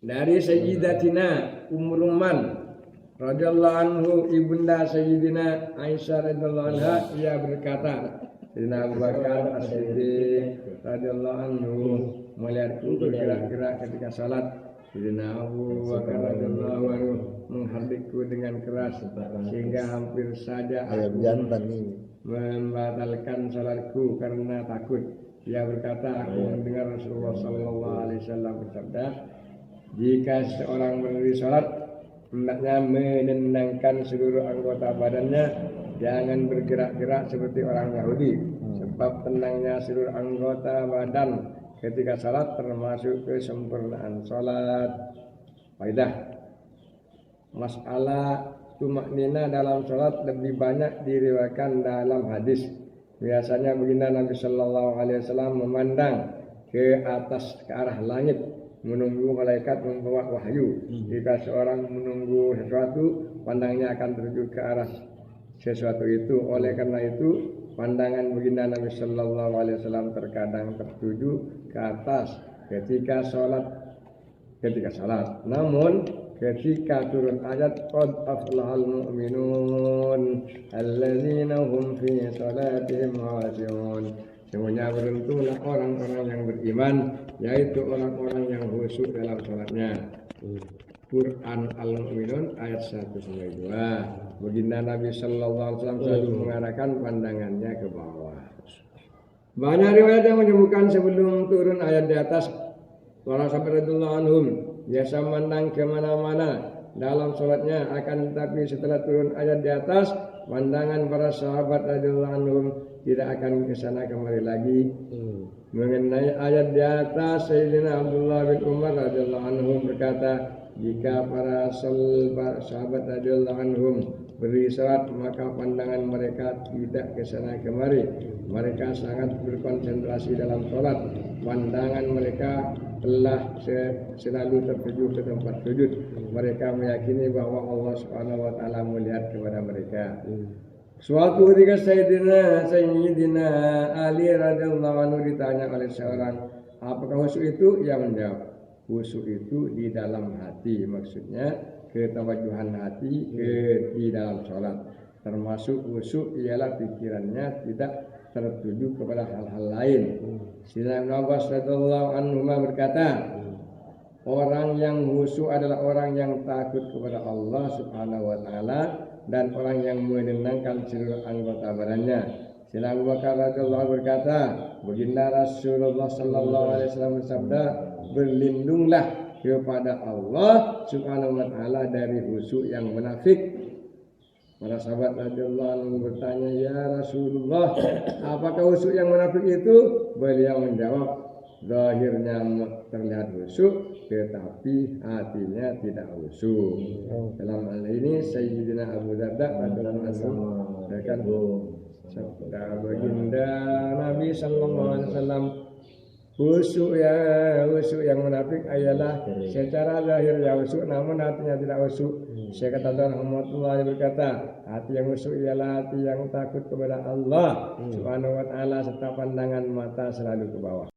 Dari Sayyidatina Umruman radhiyallahu anhu, ibunda Sayyidina Aisyah radhiyallahu anha, ia berkata, Sayyidina Abu Bakar As-Siddiq radhiyallahu anhu melihatku bergerak-gerak ketika salat. Sayyidina Abu Bakar radhiyallahu anhu menghardikku dengan keras sehingga hampir saja aku membatalkan salatku karena takut. Ia berkata, aku mendengar Rasulullah sallallahu alaihi wasallam bersabda, jika seorang berdiri salat hendaknya menenangkan seluruh anggota badannya, jangan bergerak-gerak seperti orang Yahudi, sebab tenangnya seluruh anggota badan ketika salat termasuk kesempurnaan salat. Faidah, masalah tumaknina dalam salat lebih banyak diriwayatkan dalam hadis. Biasanya baginda Nabi Sallallahu Alaihi Wasallam memandang ke atas, ke arah langit, menunggu malaikat membawa wahyu. Jika seorang menunggu sesuatu, pandangnya akan tertuju ke arah sesuatu itu. Oleh karena itu, pandangan baginda Nabi Sallallahu Alaihi Wasallam terkadang tertuju ke atas ketika salat. Namun ketika turun ayat qad aflahal mu'minun alladzina hum fi salatihim khashi'un, semuanya beruntunglah orang-orang yang beriman, yaitu orang-orang yang khusyuk dalam salatnya. Quran Al-Mu'minun ayat 1-2. Baginda Nabi sallallahu alaihi wasallam selalu mengarahkan pandangannya ke bawah. Banyak riwayat yang menyebutkan sebelum turun ayat di atas, para sahabat radhiyallahu anhum biasa memandang kemana-mana dalam sholatnya. Akan tetapi setelah turun ayat di atas, pandangan para sahabat radhiyallahu anhum tidak akan ke sana kemari lagi. Mengenai ayat di atas, Sayyidina Abdullah bin Umar radhiyallahu anhum berkata, jika para sahabat radhiyallahu anhum berdiri salat, maka pandangan mereka tidak ke sana kemari. Mereka sangat berkonsentrasi dalam sholat. Pandangan mereka telah selalu tertuju ke tempat sujud. Mereka meyakini bahwa Allah Subhanahu wa taala melihat kepada mereka. Suatu ketika Sayyidina Ali radhiyallahu anhu ditanya oleh seorang, apakah khusyuk itu? Ia menjawab, khusyuk itu di dalam hati, maksudnya ketawajuhan hati di dalam sholat. Termasuk khusyuk ialah pikirannya tidak tertuju kepada hal-hal lain. Sayyidina Ibnu Abbas radhiyallahu anhu berkata, orang yang khusyuk adalah orang yang takut kepada Allah Subhanahu wa taala dan orang yang menenangkan seluruh anggota badannya. Sayyidina Abu Bakar radhiyallahu anhu berkata, baginda Rasulullah sallallahu alaihi wasallam bersabda, berlindunglah kepada Allah Subhanahu wa taala dari khusyuk yang munafik. Para sahabat radhiyallahu anhu bertanya, ya Rasulullah, apakah khusyuk yang munafik itu? Beliau menjawab, zahirnya terlihat khusyuk, tetapi hatinya tidak khusyuk. Dalam hal ini Sayyidina Abu Darda radhiyallahu anhu berkata, sabda baginda Nabi sallallahu alaihi wasallam, khusyuk yang munafik ialah secara zahir ya khusyuk, namun hatinya tidak khusyuk. Syekh Rahmatullah berkata, hati yang khusyuk ialah hati yang takut kepada Allah Subhanahu wa taala serta pandangan mata selalu ke bawah.